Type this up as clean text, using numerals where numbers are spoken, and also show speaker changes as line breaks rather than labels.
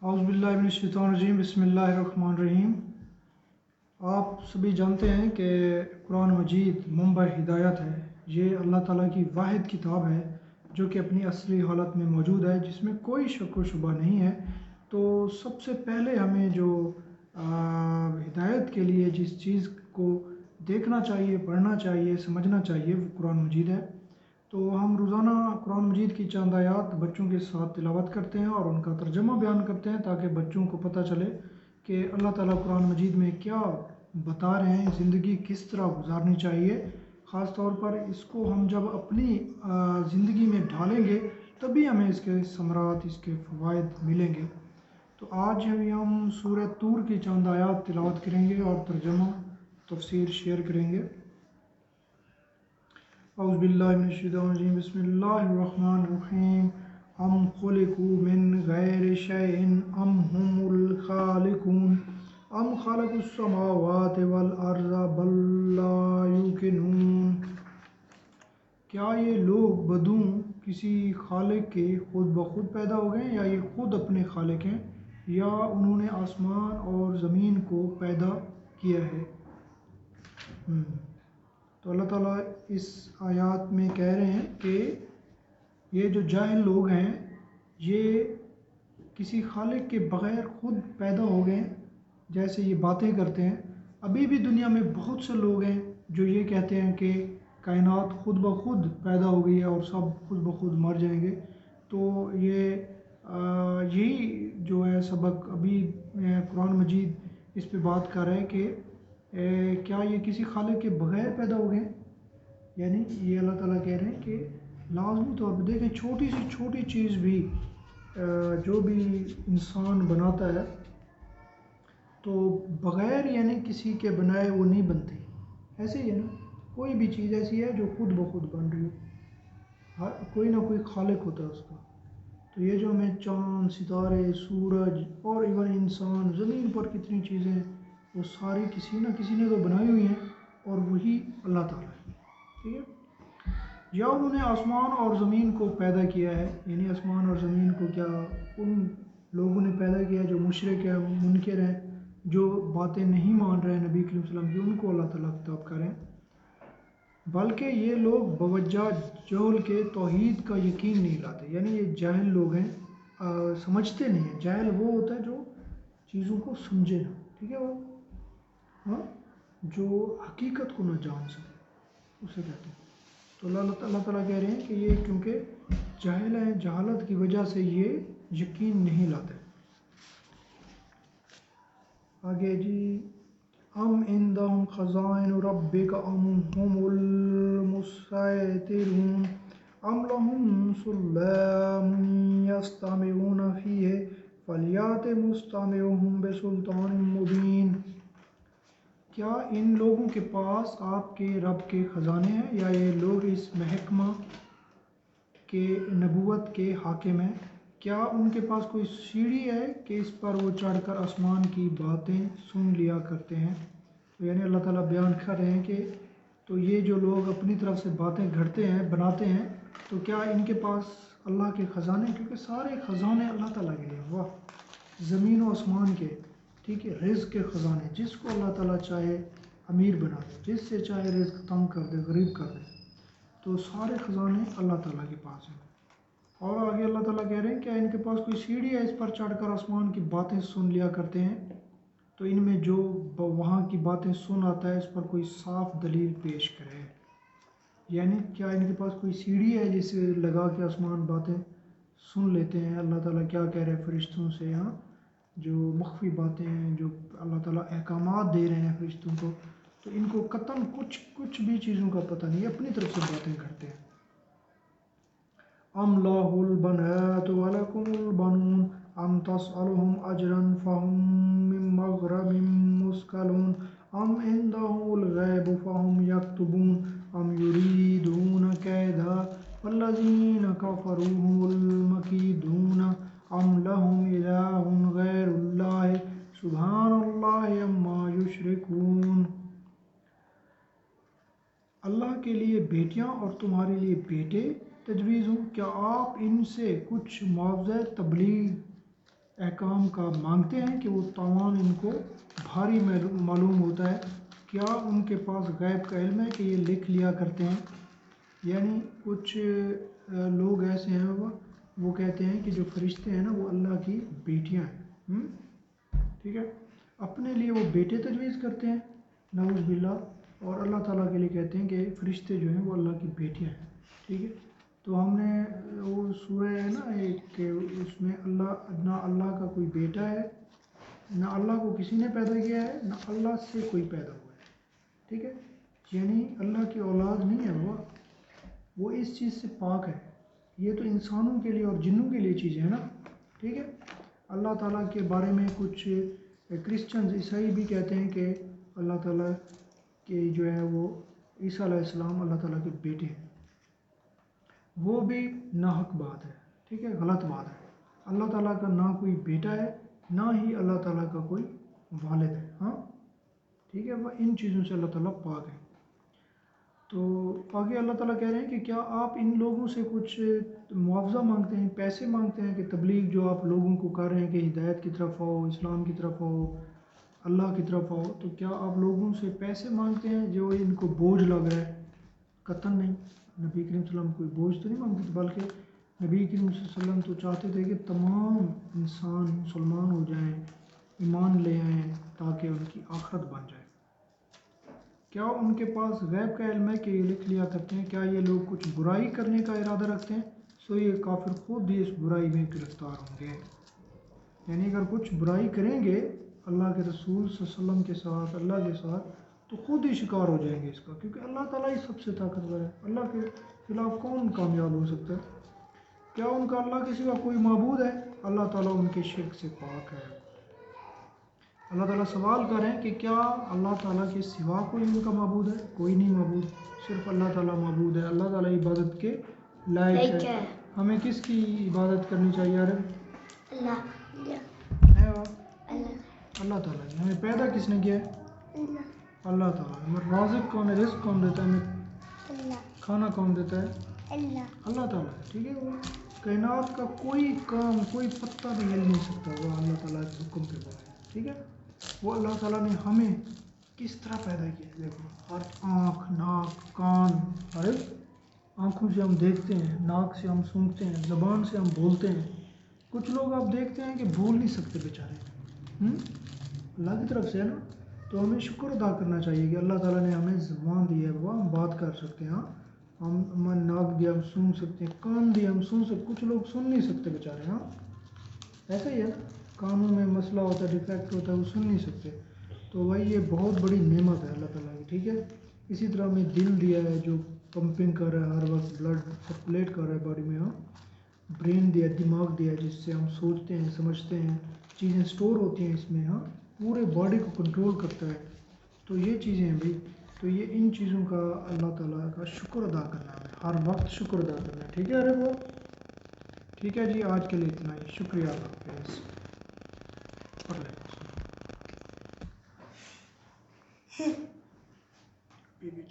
اعوذ باللہ من الشیطان الرجیم بسم اللہ الرحمن الرحیم۔ آپ سبھی جانتے ہیں کہ قرآن مجید منبع ہدایت ہے۔ یہ اللہ تعالیٰ کی واحد کتاب ہے جو کہ اپنی اصلی حالت میں موجود ہے، جس میں کوئی شک و شبہ نہیں ہے۔ تو سب سے پہلے ہمیں جو ہدایت کے لیے جس چیز کو دیکھنا چاہیے، پڑھنا چاہیے، سمجھنا چاہیے وہ قرآن مجید ہے۔ تو ہم روزانہ قرآن مجید کی چند آیات بچوں کے ساتھ تلاوت کرتے ہیں اور ان کا ترجمہ بیان کرتے ہیں، تاکہ بچوں کو پتہ چلے کہ اللہ تعالیٰ قرآن مجید میں کیا بتا رہے ہیں، زندگی کس طرح گزارنی چاہیے۔ خاص طور پر اس کو ہم جب اپنی زندگی میں ڈھالیں گے تبھی ہمیں اس کے ثمرات، اس کے فوائد ملیں گے۔ تو آج ہم سورہ طور کی چند آیات تلاوت کریں گے اور ترجمہ تفسیر شیئر کریں گے۔ اعوذ باللہ من الشیطان الرجیم بسم اللہ الرحمن الرحیم۔ ام خلقوا من غیر شیء ام هم الخالقون ام خلقوا السماوات والارض بل لا یوقنون۔ کیا یہ لوگ بدون کسی خالق کے خود بخود پیدا ہو گئے، یا یہ خود اپنے خالق ہیں، یا انہوں نے آسمان اور زمین کو پیدا کیا ہے۔ تو اللہ تعالیٰ اس آیات میں کہہ رہے ہیں کہ یہ جو جاہل لوگ ہیں یہ کسی خالق کے بغیر خود پیدا ہو گئے، جیسے یہ باتیں کرتے ہیں۔ ابھی بھی دنیا میں بہت سے لوگ ہیں جو یہ کہتے ہیں کہ کائنات خود بخود پیدا ہو گئی ہے اور سب خود بخود مر جائیں گے۔ تو یہی جو ہے سبق ابھی قرآن مجید اس پہ بات کر رہا ہے کہ کیا یہ کسی خالق کے بغیر پیدا ہو گئے؟ یعنی یہ اللہ تعالیٰ کہہ رہے ہیں کہ لازمی طور پہ دیکھیں، چھوٹی سی چھوٹی چیز بھی جو بھی انسان بناتا ہے تو بغیر یعنی کسی کے بنائے وہ نہیں بنتی۔ ایسے ہی ہے نا، کوئی بھی چیز ایسی ہے جو خود بخود بن رہی ہو، کوئی نہ کوئی خالق ہوتا ہے اس کا۔ تو یہ جو ہمیں چاند، ستارے، سورج اور ایون انسان، زمین پر کتنی چیزیں ہیں، وہ ساری کسی نہ کسی نے تو بنائی ہوئی ہیں، اور وہی اللہ تعالیٰ ہے۔ ٹھیک ہے، یا انہوں نے آسمان اور زمین کو پیدا کیا ہے، یعنی آسمان اور زمین کو کیا ان لوگوں نے پیدا کیا جو مشرک ہیں، منکر ہیں، جو باتیں نہیں مان رہے ہیں نبی کریم صلی اللہ علیہ وسلم کی، ان کو اللہ تعالیٰ خطاب کریں، بلکہ یہ لوگ بوجہ جہل کے توحید کا یقین نہیں لاتے۔ یعنی یہ جاہل لوگ ہیں، سمجھتے نہیں ہیں۔ جاہل وہ ہوتا ہے جو چیزوں کو سمجھے نہ، ٹھیک ہے، وہ جو حقیقت کو نہ جان سکے، اسے کہتے ہیں۔ تو اللہ تعالیٰ کہہ رہے ہیں کہ یہ کیونکہ جاہل ہیں، جہالت کی وجہ سے یہ یقین نہیں لاتے۔ آگے جی، ام عندهم خزائن ربک ام هم المسیطرون ام لهم سلام یستمعون فیہ فلیأت مستمعهم بسلطان مبین۔ کیا ان لوگوں کے پاس آپ کے رب کے خزانے ہیں، یا یہ لوگ اس محکمہ کے نبوت کے حاکم ہیں؟ کیا ان کے پاس کوئی سیڑھی ہے کہ اس پر وہ چڑھ کر آسمان کی باتیں سن لیا کرتے ہیں؟ تو یعنی اللہ تعالیٰ بیان کر رہے ہیں کہ تو یہ جو لوگ اپنی طرف سے باتیں گھڑتے ہیں، بناتے ہیں، تو کیا ان کے پاس اللہ کے خزانے، کیونکہ سارے خزانے اللہ تعالیٰ کے ہیں، واہ، زمین و آسمان کے، ٹھیک ہے، رزق کے خزانے، جس کو اللہ تعالیٰ چاہے امیر بنا دے، جس سے چاہے رزق تنگ کر دے، غریب کر دے، تو سارے خزانے اللہ تعالیٰ کے پاس ہیں۔ اور آگے اللہ تعالیٰ کہہ رہے ہیں کیا ان کے پاس کوئی سیڑھی ہے اس پر چڑھ کر آسمان کی باتیں سن لیا کرتے ہیں؟ تو ان میں جو وہاں کی باتیں سن آتا ہے اس پر کوئی صاف دلیل پیش کرے۔ یعنی کیا ان کے پاس کوئی سیڑھی ہے جسے لگا کے آسمان باتیں سن لیتے ہیں؟ اللہ تعالیٰ کیا کہہ رہے ہیں فرشتوں سے یہاں، جو مخفی باتیں ہیں، جو اللہ تعالیٰ احکامات دے رہے ہیں فرشتوں کو، تو ان کو قطعاً کچھ بھی چیزوں کا پتہ نہیں، اپنی طرف سے باتیں کرتے ہیں۔ ام لاہ البنات ولکم البنون ام تسألهم اجرا فهم من مغرم مثقلون ام عندهم الغیب فهم یکتبون ام یریدون کیدا والذین کفروا هم المکیدون ام لهم الہ غیر اللہ سبحان اللہ عما یشرکون۔ اللہ کے لیے بیٹیاں اور تمہارے لیے بیٹے تجویز ہوں، کیا آپ ان سے کچھ معاوضہ تبلیغ احکام کا مانگتے ہیں کہ وہ تاوان ان کو بھاری معلوم ہوتا ہے، کیا ان کے پاس غیب کا علم ہے کہ یہ لکھ لیا کرتے ہیں؟ یعنی کچھ لوگ ایسے ہیں وہ کہتے ہیں کہ جو فرشتے ہیں نا وہ اللہ کی بیٹیاں ہیں، ٹھیک ہے، اپنے لیے وہ بیٹے تجویز کرتے ہیں نعوذ باللہ، اور اللہ تعالیٰ کے لیے کہتے ہیں کہ فرشتے جو ہیں وہ اللہ کی بیٹیاں ہیں، ٹھیک ہے۔ تو ہم نے وہ سورہ ہے نا ایک کہ اس میں نہ اللہ کا کوئی بیٹا ہے، نہ اللہ کو کسی نے پیدا کیا ہے، نہ اللہ سے کوئی پیدا ہوا ہے، ٹھیک ہے، یعنی اللہ کی اولاد نہیں ہے وہ اس چیز سے پاک ہے۔ یہ تو انسانوں کے لیے اور جنوں کے لیے چیزیں ہیں نا، ٹھیک ہے۔ اللہ تعالیٰ کے بارے میں کچھ کرسچنز عیسائی بھی کہتے ہیں کہ اللہ تعالیٰ کے جو ہے وہ عیسیٰ علیہ السلام اللہ تعالیٰ کے بیٹے ہیں، وہ بھی ناحق بات ہے، ٹھیک ہے، غلط بات ہے۔ اللہ تعالیٰ کا نہ کوئی بیٹا ہے، نہ ہی اللہ تعالیٰ کا کوئی والد ہے، ہاں، ٹھیک ہے، وہ ان چیزوں سے اللہ تعالیٰ پاک ہے۔ تو آگے اللہ تعالیٰ کہہ رہے ہیں کہ کیا آپ ان لوگوں سے کچھ معاوضہ مانگتے ہیں، پیسے مانگتے ہیں کہ تبلیغ جو آپ لوگوں کو کر رہے ہیں کہ ہدایت کی طرف آؤ، اسلام کی طرف آؤ، اللہ کی طرف آؤ، تو کیا آپ لوگوں سے پیسے مانگتے ہیں جو ان کو بوجھ لگ رہا ہے؟ قطعاً نہیں، نبی کریم صلی اللہ علیہ وسلم کوئی بوجھ تو نہیں مانگتے تھے، بلکہ نبی کریم صلی اللہ علیہ وسلم تو چاہتے تھے کہ تمام انسان مسلمان ہو جائیں، ایمان لے آئیں تاکہ ان کی آخرت بن جائے۔ کیا ان کے پاس غیب کا علم ہے کہ یہ لکھ لیا کرتے ہیں؟ کیا یہ لوگ کچھ برائی کرنے کا ارادہ رکھتے ہیں؟ سو یہ کافر خود بھی اس برائی میں گرفتار ہوں گے۔ یعنی اگر کچھ برائی کریں گے اللہ کے رسول صلی اللہ علیہ وسلم کے ساتھ، اللہ کے ساتھ، تو خود ہی شکار ہو جائیں گے اس کا، کیونکہ اللہ تعالیٰ ہی سب سے طاقتور ہے، اللہ کے خلاف کون کامیاب ہو سکتا ہے؟ کیا ان کا اللہ کے سوا کوئی معبود ہے؟ اللہ تعالیٰ ان کے شرک سے پاک ہے۔ اللہ تعالیٰ سوال کر رہے ہیں کہ کیا اللہ تعالیٰ کے سوا کوئی ان کا معبود ہے؟ کوئی نہیں معبود، صرف اللہ تعالیٰ معبود ہے، اللہ تعالیٰ عبادت کے لائق ہے۔ ہمیں کس کی عبادت کرنی چاہیے یار؟ اللہ تعالیٰ کی۔ ہمیں پیدا کس نے کیا ہے؟ اللہ تعالیٰ۔ ہمیں رازق کون ہے، رزق کون دیتا ہے، ہمیں کھانا کون دیتا ہے؟ اللہ تعالیٰ، ٹھیک ہے۔ وہ کائنات کا کوئی کام، کوئی پتہ بھی ہل نہیں سکتا وہ اللہ تعالیٰ کے حکم کے بعد، ٹھیک ہے۔ وہ اللہ تعالیٰ نے ہمیں کس طرح پیدا کیا ہے، دیکھو، ہر آنکھ، ناک، کان، ہر آنکھوں سے ہم دیکھتے ہیں، ناک سے ہم سونگھتے ہیں، زبان سے ہم بولتے ہیں۔ کچھ لوگ آپ دیکھتے ہیں کہ بول نہیں سکتے بیچارے، اللہ کی طرف سے ہے نا، تو ہمیں شکر ادا کرنا چاہیے کہ اللہ تعالیٰ نے ہمیں زبان دی ہے، وہ ہم بات کر سکتے ہیں، ہم ناک دیا ہم سونگھ سکتے ہیں، کان دیا ہم سن سکتے، کچھ لوگ سن نہیں سکتے بیچارے، ہاں، ایسا ہی ہے نا، کانوں میں مسئلہ ہوتا ہے، ڈیفیکٹ ہوتا ہے، وہ سن نہیں سکتے۔ تو بھائی یہ بہت بڑی نعمت ہے اللہ تعالیٰ کی، ٹھیک ہے۔ اسی طرح ہمیں دل دیا ہے جو پمپنگ کر رہا ہے، ہر وقت بلڈ سرکولیٹ کر رہا ہے باڈی میں، ہاں، برین دیا، دماغ دیا جس سے ہم سوچتے ہیں، سمجھتے ہیں، چیزیں سٹور ہوتی ہیں اس میں، ہاں، پورے باڈی کو کنٹرول کرتا ہے۔ تو یہ چیزیں ہیں بھائی، تو یہ ان چیزوں کا اللہ تعالیٰ کا شکر ادا کرنا ہے، ہر وقت شکر ادا کرنا ہے، ٹھیک ہے۔ ارے وہ ٹھیک ہے جی، آج کے لیے اتنا ہی، شکریہ، اللہ حافظ۔ Be be